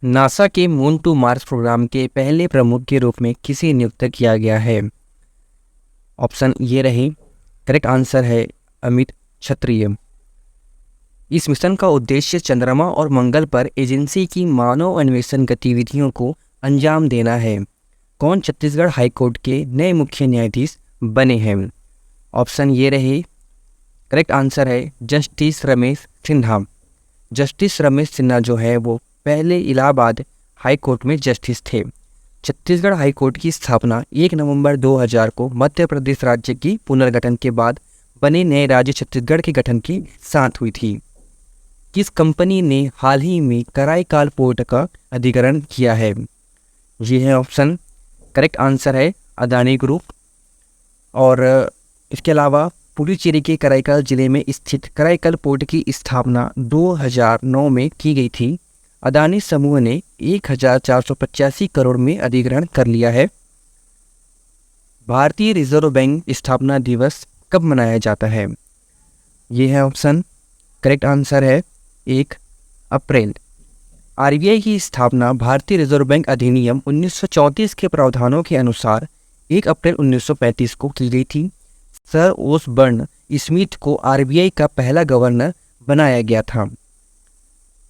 NASA के moon to Mars programme के पहले प्रमुख के रूप में किसे नियुक्त किया गया है? ऑप्शन ये रहे। करेक्ट आंसर है अमित क्षत्रिय। इस मिशन का उद्देश्य चंद्रमा और मंगल पर एजेंसी की मानव अन्वेषण गतिविधियों को अंजाम देना है। कौन छत्तीसगढ़ हाईकोर्ट के नए मुख्य न्यायाधीश बने हैं? ऑप्शन ये रहे। करेक्ट आंसर है जस्टिस रमेश सिन्हा। जस्टिस रमेश सिन्हा जो है वो पहले इलाहाबाद हाई कोर्ट में जस्टिस थे। छत्तीसगढ़ हाई कोर्ट की स्थापना 1 नवंबर 2000 को मध्य प्रदेश राज्य की पुनर्गठन के बाद बने नए राज्य छत्तीसगढ़ के गठन के साथ हुई थी। किस कंपनी ने हाल ही में कराईकाल पोर्ट का अधिग्रहण किया है? ये है ऑप्शन। करेक्ट आंसर है अदानी ग्रुप। और इसके अलावा पुडुचेरी के कराईकाल जिले में स्थित कराईकाल पोर्ट की स्थापना 2009 में की गई थी। अदानी समूह ने 1485 करोड़ में अधिग्रहण कर लिया है। भारतीय रिजर्व बैंक स्थापना दिवस कब मनाया जाता है? ये है ऑप्शन। करेक्ट आंसर है 1 अप्रैल। आरबीआई की स्थापना भारतीय रिजर्व बैंक अधिनियम 1934 के प्रावधानों के अनुसार 1 अप्रैल 1935 को की गई थी। सर ओसबर्न स्मिथ को आरबीआई का पहला गवर्नर बनाया गया था।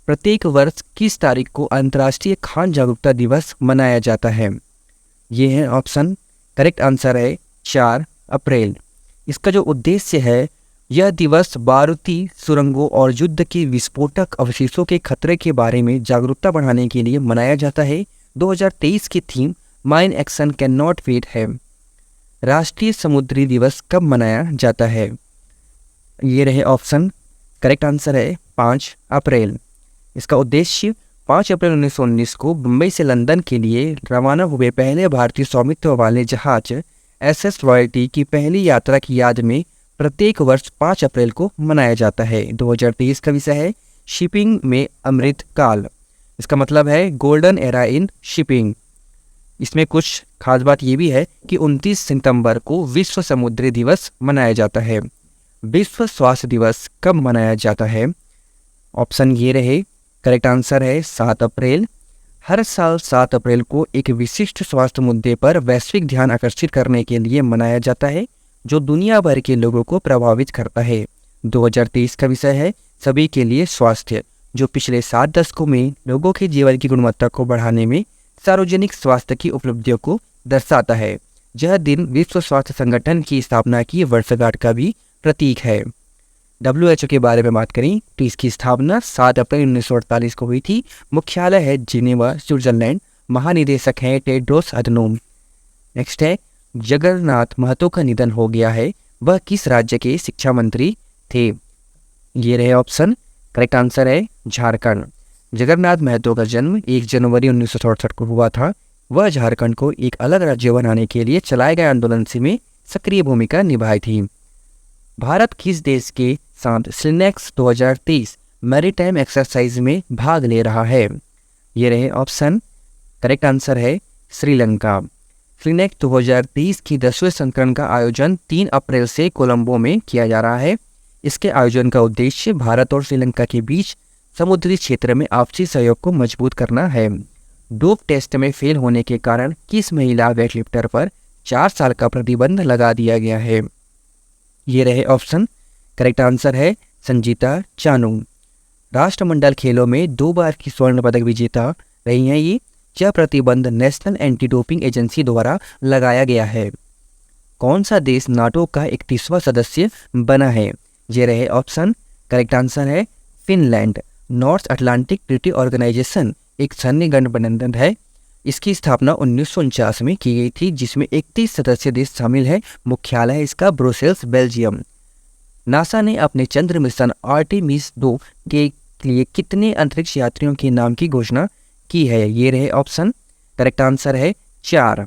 प्रत्येक वर्ष किस तारीख को अंतर्राष्ट्रीय खान जागरूकता दिवस मनाया जाता है? ये है ऑप्शन। करेक्ट आंसर है 4 अप्रैल। इसका जो उद्देश्य है, यह दिवस बारूदी सुरंगों और युद्ध के विस्फोटक अवशेषों के खतरे के बारे में जागरूकता बढ़ाने के लिए मनाया जाता है। 2023 की theme mine action can not wait है। राष्ट्रीय समुद्री दिवस कब मनाया जाता है? ये रहे ऑप्शन। करेक्ट आंसर है 5 अप्रैल। इसका उद्देश्य 5 अप्रैल 1919 को मुंबई से लंदन के लिए रवाना हुए पहले भारतीय स्वामित्व वाले जहाज एसएस रॉयल्टी की पहली यात्रा की याद में प्रत्येक वर्ष 5 अप्रैल को मनाया जाता है। 2023 का विषय है शिपिंग में अमृत काल। इसका मतलब है गोल्डन एरा इन शिपिंग। इसमें कुछ खास बात ये भी है कि 29 सितंबर को विश्व समुद्री दिवस मनाया जाता है। विश्व स्वास्थ्य दिवस कब मनाया जाता है? ऑप्शन ये रहे। करेक्ट आंसर है 7 अप्रैल। हर साल 7 अप्रैल को एक विशिष्ट स्वास्थ्य मुद्दे पर वैश्विक ध्यान आकर्षित करने के लिए मनाया जाता है जो दुनिया भर के लोगों को प्रभावित करता है। 2023 का विषय है सभी के लिए स्वास्थ्य, जो पिछले 7 दशकों में लोगों के जीवन की गुणवत्ता को बढ़ाने में सार्वजनिक स्वास्थ्य की उपलब्धियों को दर्शाता है। यह दिन विश्व स्वास्थ्य संगठन की स्थापना की वर्षगांठ का भी प्रतीक है। WHO के बारे में बात करें तो इसकी स्थापना 7 अप्रैल 1948 को हुई थी। मुख्यालय है जिनेवा, स्विट्जरलैंड। महानिदेशक हैं टेड्रोस अधनोम। नेक्स्ट है जगन्नाथ महतो का निधन हो गया है, वह किस राज्य के शिक्षा मंत्री थे? ये रहे ऑप्शन। करेक्ट आंसर है झारखंड। जगन्नाथ महतो का जन्म 1 जनवरी 1967 को हुआ था। वह झारखंड को एक अलग राज्य बनाने के लिए चलाए गए आंदोलन में सक्रिय भूमिका निभाई थी। भारत किस देश के साथ स्लिनेक्स 2023 मैरीटाइम एक्सरसाइज में भाग ले रहा है? ये रहे ऑप्शन। करेक्ट आंसर है श्रीलंका। स्लिनेक्स 2023 की 10वें संस्करण का आयोजन 3 अप्रैल से कोलंबो में किया जा रहा है। इसके आयोजन का उद्देश्य भारत और श्रीलंका के बीच समुद्री क्षेत्र में आपसी सहयोग को मजबूत करना है। डोप टेस्ट में फेल होने के कारण किस महिला वेटलिफ्टर पर 4 साल का प्रतिबंध लगा दिया गया है? ये रहे ऑप्शन। करेक्ट आंसर है संजीता चानू। राष्ट्रमंडल खेलों में 2 बार की स्वर्ण पदक विजेता रही हैं ये। यह प्रतिबंध नेशनल एंटी डोपिंग एजेंसी द्वारा लगाया गया है। कौन सा देश नाटो का 31वां सदस्य बना है? ये रहे ऑप्शन। करेक्ट आंसर है Finland. North Atlantic Treaty Organization एक सैन्य गठबंधन है। इसकी स्थापना 1949 में की गई थी, जिसमें 31 सदस्य देश शामिल है। मुख्यालय है इसका ब्रुसेल्स, बेल्जियम। नासा ने अपने चंद्र मिशन आर्टेमिस 2 के लिए कितने अंतरिक्ष यात्रियों के नाम की घोषणा की है? ये रहे ऑप्शन। करेक्ट आंसर है 4।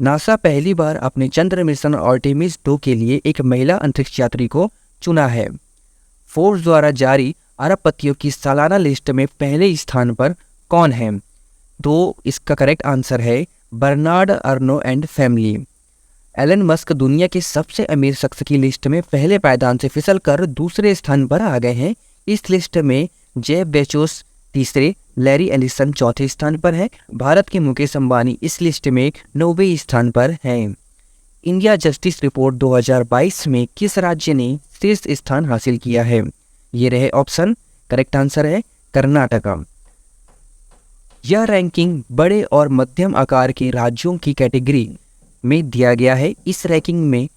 नासा पहली बार अपने चंद्र मिशन आर्टेमिस 2 के लिए एक महिला अंतरिक्ष यात्री को चुना है। फोर्ब्स द्वारा जारी अरबपतियों की सालाना लिस्ट में पहले स्थान पर कौन है? तो इसका करेक्ट आंसर है Bernard Arnault and family. Elon Musk दुनिया के सबसे अमीर शख्स की लिस्ट में पहले पायदान से फिसल कर दूसरे स्थान पर आ गए हैं। इस लिस्ट में जेफ बेजोस तीसरे, लैरी एलिसन चौथे स्थान पर है। भारत के मुकेश अंबानी इस लिस्ट में 9वें स्थान पर हैं। इंडिया जस्टिस रिपोर्ट 2022 में किस राज्य ने शीर्ष स्थान हासिल किया है? ये रहे ऑप्शन। करेक्ट आंसर है कर्नाटका। यह रैंकिंग बड़े और मध्यम आकार के राज्यों की कैटेगरी में दिया गया है। इस रैंकिंग में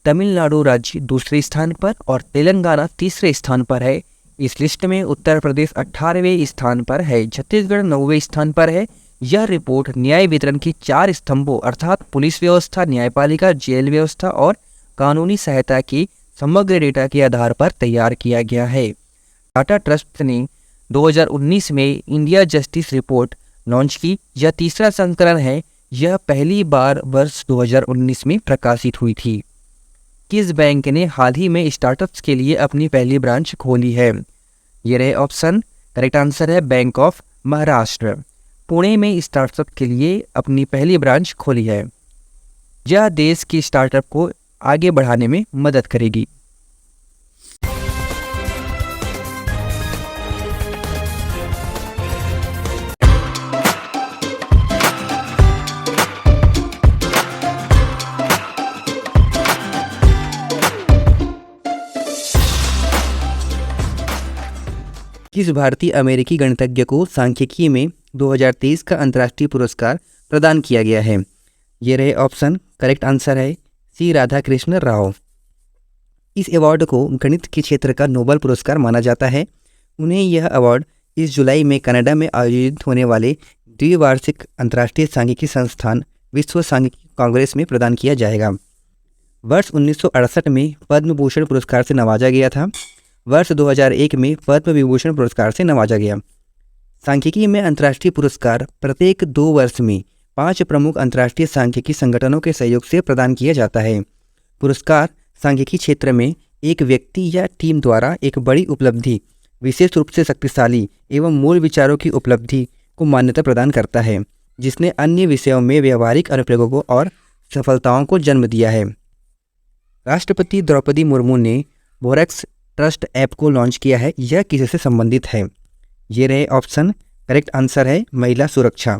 तमिलनाडु राज्य दूसरे स्थान पर और तेलंगाना तीसरे स्थान पर है। इस लिस्ट में उत्तर प्रदेश 18वें स्थान पर है, छत्तीसगढ़ 9वें स्थान पर है। यह रिपोर्ट न्याय वितरण की 4 स्तंभों अर्थात पुलिस व्यवस्था, न्यायपालिका, जेल व्यवस्था और कानूनी सहायता की समग्र डेटा के आधार पर तैयार किया गया है। टाटा ट्रस्ट ने 2019 में इंडिया जस्टिस रिपोर्ट लॉन्च की। यह तीसरा संस्करण है। यह पहली बार वर्ष 2019 में प्रकाशित हुई थी। किस बैंक ने हाल ही में स्टार्टअप्स के लिए अपनी पहली ब्रांच खोली है? ये रहे ऑप्शन। करेक्ट आंसर है बैंक ऑफ महाराष्ट्र। पुणे में स्टार्टअप के लिए अपनी पहली ब्रांच खोली है। यह देश की स्टार्टअप को आगे बढ़ाने में मदद करेगी। किस भारतीय अमेरिकी गणितज्ञ को सांख्यिकी में 2023 का अंतर्राष्ट्रीय पुरस्कार प्रदान किया गया है? ये रहे ऑप्शन। करेक्ट आंसर है सी राधाकृष्ण राव। इस अवार्ड को गणित के क्षेत्र का नोबेल पुरस्कार माना जाता है। उन्हें यह अवार्ड इस जुलाई में कनाडा में आयोजित होने वाले द्विवार्षिक अंतर्राष्ट्रीय सांख्यिकी संस्थान विश्व सांख्यिकी कांग्रेस में प्रदान किया जाएगा। वर्ष 1968 में पद्म भूषण पुरस्कार से नवाजा गया था। वर्ष 2001 में पद्म विभूषण पुरस्कार से नवाजा गया। सांख्यिकी में अंतर्राष्ट्रीय पुरस्कार प्रत्येक 2 वर्ष में 5 प्रमुख अंतर्राष्ट्रीय सांख्यिकी संगठनों के सहयोग से प्रदान किया जाता है। पुरस्कार सांख्यिकी क्षेत्र में एक व्यक्ति या टीम द्वारा एक बड़ी उपलब्धि, विशेष रूप से शक्तिशाली एवं मूल विचारों की उपलब्धि को मान्यता प्रदान करता है, जिसने अन्य विषयों में व्यावहारिक अनुप्रयोगों और सफलताओं को जन्म दिया है। राष्ट्रपति द्रौपदी मुर्मू ने बोरेक्स ट्रस्ट ऐप को लॉन्च किया है। यह किससे संबंधित है? ये रहे ऑप्शन। करेक्ट आंसर है महिला सुरक्षा।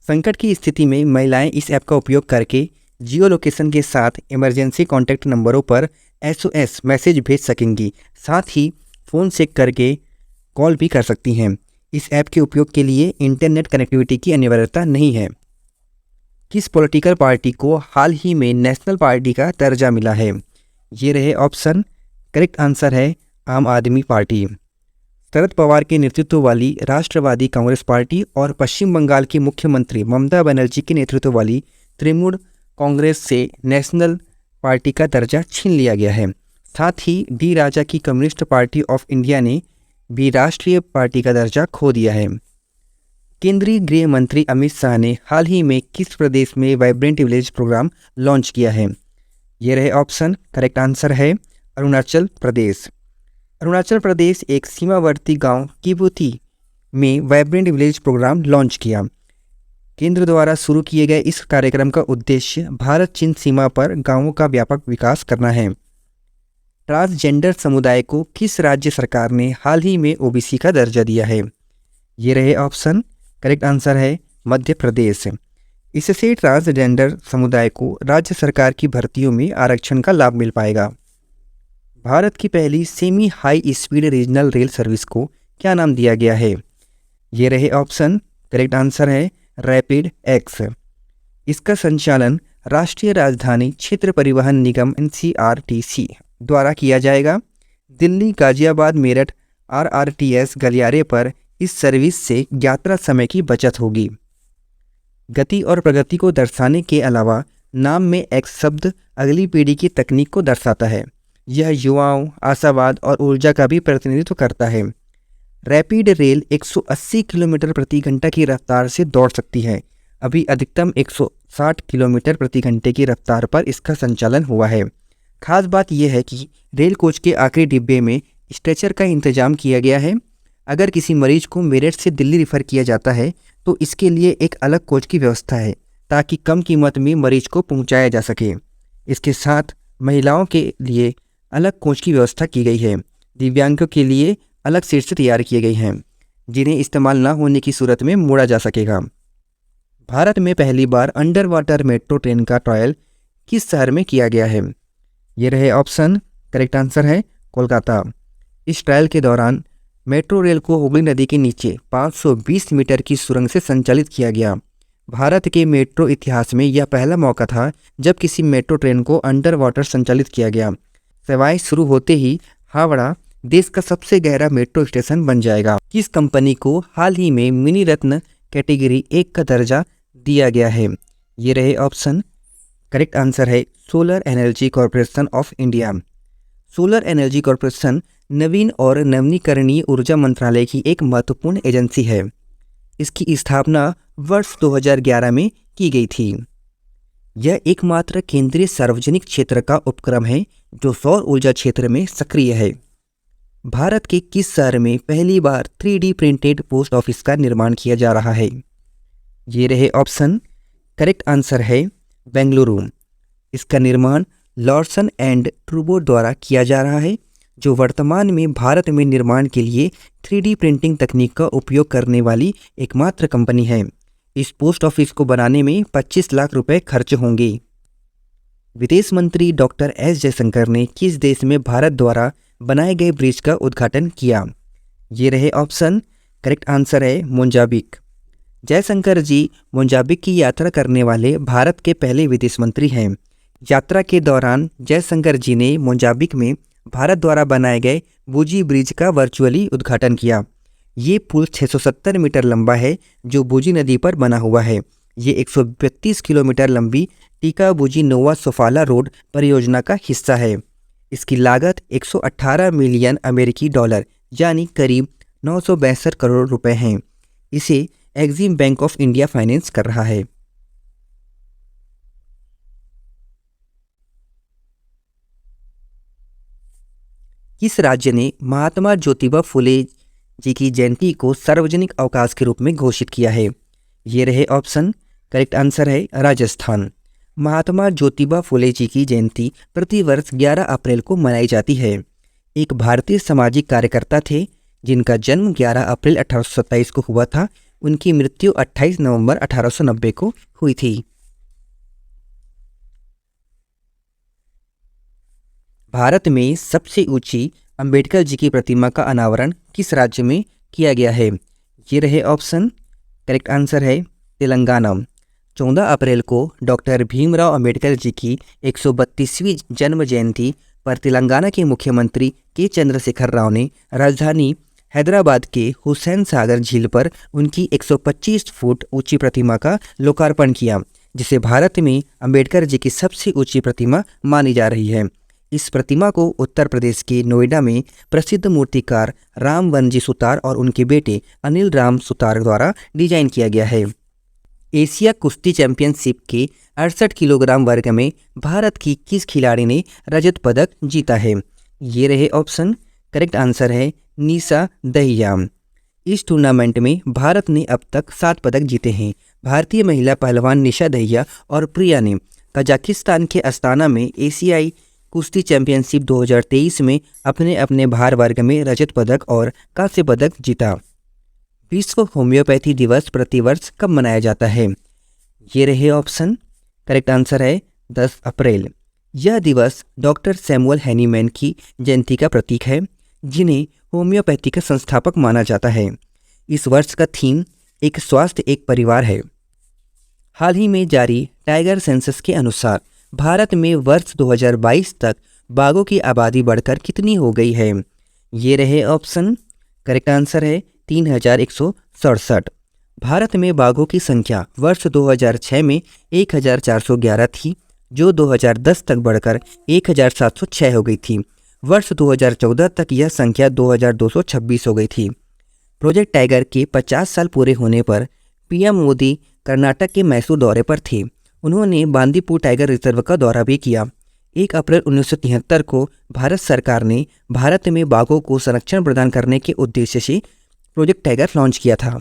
संकट की स्थिति में महिलाएं इस ऐप का उपयोग करके जियो लोकेशन के साथ इमरजेंसी कॉन्टैक्ट नंबरों पर SOS मैसेज भेज सकेंगी। साथ ही फ़ोन चेक करके कॉल भी कर सकती हैं। इस ऐप के उपयोग के लिए इंटरनेट कनेक्टिविटी की अनिवार्यता नहीं है। किस पॉलिटिकल पार्टी को हाल ही में नेशनल पार्टी का दर्जा मिला है? ये रहे ऑप्शन। करेक्ट आंसर है आम आदमी पार्टी। शरद पवार के नेतृत्व वाली राष्ट्रवादी कांग्रेस पार्टी और पश्चिम बंगाल की मुख्यमंत्री ममता बनर्जी के नेतृत्व वाली तृणमूल कांग्रेस से नेशनल पार्टी का दर्जा छीन लिया गया है। साथ ही डी राजा की कम्युनिस्ट पार्टी ऑफ इंडिया ने भी राष्ट्रीय पार्टी का दर्जा खो दिया है। केंद्रीय गृह मंत्री अमित शाह ने हाल ही में किस प्रदेश में वाइब्रेंट विलेज प्रोग्राम लॉन्च किया है? ये रहे ऑप्शन। करेक्ट आंसर है अरुणाचल प्रदेश। अरुणाचल प्रदेश एक सीमावर्ती गांव किबुती में वाइब्रेंट विलेज प्रोग्राम लॉन्च किया। केंद्र द्वारा शुरू किए गए इस कार्यक्रम का उद्देश्य भारत चीन सीमा पर गांवों का व्यापक विकास करना है। ट्रांसजेंडर समुदाय को किस राज्य सरकार ने हाल ही में OBC का दर्जा दिया है? ये रहे ऑप्शन। करेक्ट आंसर है मध्य प्रदेश। इससे ट्रांसजेंडर समुदाय को राज्य सरकार की भर्तियों में आरक्षण का लाभ मिल पाएगा। भारत की पहली semi high speed regional rail service को क्या नाम दिया गया है? ये रहे ऑप्शन। करेक्ट आंसर है रैपिड एक्स। इसका संचालन राष्ट्रीय राजधानी क्षेत्र परिवहन निगम NCRTC द्वारा किया जाएगा। दिल्ली गाजियाबाद मेरठ RRTS गलियारे पर इस सर्विस से यात्रा समय की बचत होगी। गति और प्रगति को दर्शाने के अलावा नाम में एक्स शब्द अगली पीढ़ी की तकनीक को दर्शाता है। यह युवाओं, आशावाद और ऊर्जा का भी प्रतिनिधित्व करता है। रैपिड रेल 180 किलोमीटर प्रति घंटा की रफ्तार से दौड़ सकती है। अभी अधिकतम 160 किलोमीटर प्रति घंटे की रफ्तार पर इसका संचालन हुआ है। खास बात यह है कि रेल कोच के आखिरी डिब्बे में स्ट्रेचर का इंतजाम किया गया है। अगर किसी मरीज को मेरठ से दिल्ली रेफर किया जाता है तो इसके लिए एक अलग कोच की व्यवस्था है ताकि कम कीमत में मरीज को पहुंचाया जा सके। इसके साथ महिलाओं के लिए अलग कोच की व्यवस्था की गई है। दिव्यांगों के लिए अलग सीट्स तैयार किए गए हैं जिन्हें इस्तेमाल न होने की सूरत में मोड़ा जा सकेगा। भारत में पहली बार अंडर वाटर मेट्रो ट्रेन का ट्रायल किस शहर में किया गया है? ये रहे ऑप्शन। करेक्ट आंसर है कोलकाता। इस ट्रायल के दौरान मेट्रो रेल को हुगली नदी के नीचे 520 मीटर की सुरंग से संचालित किया गया। भारत के मेट्रो इतिहास में यह पहला मौका था जब किसी मेट्रो ट्रेन को अंडर वाटर संचालित किया गया। सेवाएं शुरू होते ही हावड़ा देश का सबसे गहरा मेट्रो स्टेशन बन जाएगा। किस कंपनी को हाल ही में मिनी रत्न कैटेगरी 1 का दर्जा दिया गया है? ये रहे ऑप्शन। करेक्ट आंसर है solar energy corporation of India. Solar energy corporation नवीन और नवीनीकरणीय ऊर्जा मंत्रालय की एक महत्वपूर्ण एजेंसी है। इसकी स्थापना वर्ष 2011 में की गई थी। यह एकमात्र केंद्रीय सार्वजनिक क्षेत्र का उपक्रम है जो सौर ऊर्जा क्षेत्र में सक्रिय है। भारत के किस शहर में पहली बार 3D प्रिंटेड पोस्ट ऑफिस का निर्माण किया जा रहा है? ये रहे ऑप्शन। करेक्ट आंसर है बेंगलुरु। इसका निर्माण लॉर्सन एंड ट्रूबो द्वारा किया जा रहा है जो वर्तमान में भारत में निर्माण के लिए 3D प्रिंटिंग तकनीक का उपयोग करने वाली एकमात्र कंपनी है। इस पोस्ट ऑफिस को बनाने में 25 लाख रुपए खर्च होंगे। विदेश मंत्री डॉक्टर एस जयशंकर ने किस देश में भारत द्वारा बनाए गए ब्रिज का उद्घाटन किया? ये रहे ऑप्शन। करेक्ट आंसर है मोजाम्बिक। जयशंकर जी मोजाम्बिक की यात्रा करने वाले भारत के पहले विदेश मंत्री हैं। यात्रा के दौरान जयशंकर जी ने मोजाम्बिक में भारत द्वारा बनाए गए बुजी ब्रिज का वर्चुअली उद्घाटन किया। ये पुल 670 मीटर लंबा है जो बुजी नदी पर बना हुआ है। ये 132 किलोमीटर लंबी टीका बुजी नोवा सोफाला रोड परियोजना का हिस्सा है। इसकी लागत 118 मिलियन अमेरिकी डॉलर यानी करीब 962 करोड़ रुपए हैं। इसे Exim bank of India finance कर रहा है। किस राज्य ने महात्मा ज्योतिबा फुले जी की जयंती को सार्वजनिक अवकाश के रूप में घोषित किया है? ये रहे ऑप्शन। करेक्ट आंसर है राजस्थान। महात्मा ज्योतिबा फुले जी की जयंती प्रतिवर्ष 11 अप्रैल को मनाई जाती है। एक भारतीय सामाजिक कार्यकर्ता थे जिनका जन्म 11 अप्रैल 1827 को हुआ था। उनकी मृत्यु 28 नवंबर 1890 को हुई थी। भारत में सबसे ऊंची अंबेडकर जी की प्रतिमा का अनावरण किस राज्य में किया गया है? ये रहे ऑप्शन। करेक्ट आंसर है तेलंगाना। 14 अप्रैल को डॉक्टर भीमराव अंबेडकर जी की 132वीं जन्म जयंती पर तेलंगाना के मुख्यमंत्री के चंद्रशेखर राव ने राजधानी हैदराबाद के हुसैन सागर झील पर उनकी 125 फुट ऊंची प्रतिमा का लोकार्पण किया, जिसे भारत में अंबेडकर जी की सबसे ऊंची प्रतिमा मानी जा रही है। इस प्रतिमा को उत्तर प्रदेश के नोएडा में प्रसिद्ध मूर्तिकार राम बनजी सुतार और उनके बेटे अनिल राम सुतार द्वारा डिजाइन किया गया है। एशिया कुश्ती चैंपियनशिप के 68 किलोग्राम वर्ग में भारत की किस खिलाड़ी ने रजत पदक जीता है? ये रहे ऑप्शन। करेक्ट आंसर है निशा दहिया। इस टूर्नामेंट में भारत ने अब तक 7 पदक जीते हैं। भारतीय महिला पहलवान निशा दहिया और प्रिया ने कजाकिस्तान के अस्ताना में एशियाई कुश्ती चैंपियनशिप 2023 में अपने अपने भार वर्ग में रजत पदक और कांस्य पदक जीता। विश्व होम्योपैथी दिवस प्रतिवर्ष कब मनाया जाता है? ये रहे ऑप्शन। करेक्ट आंसर है 10 अप्रैल। यह दिवस डॉक्टर सैमुअल हैनीमैन की जयंती का प्रतीक है, जिन्हें होम्योपैथी का संस्थापक माना जाता है। इस वर्ष का थीम एक स्वास्थ्य एक परिवार है। हाल ही में जारी टाइगर सेंसस के अनुसार भारत में वर्ष 2022 तक बाघों की आबादी बढ़कर कितनी हो गई है? ये रहे ऑप्शन। करेक्ट आंसर है 3167। भारत में बाघों की संख्या वर्ष 2006 में 1411 थी, जो 2010 तक बढ़कर 1706 हो गई थी। वर्ष 2014 तक यह संख्या 2226 हो गई थी। प्रोजेक्ट टाइगर के 50 साल पूरे होने पर पीएम मोदी कर्नाटक के मैसूर दौरे पर थे। उन्होंने बांदीपुर टाइगर रिजर्व का दौरा भी किया। 1 अप्रैल 1973 को भारत सरकार ने भारत में बाघों को संरक्षण प्रदान करने के उद्देश्य से प्रोजेक्ट टाइगर लॉन्च किया था।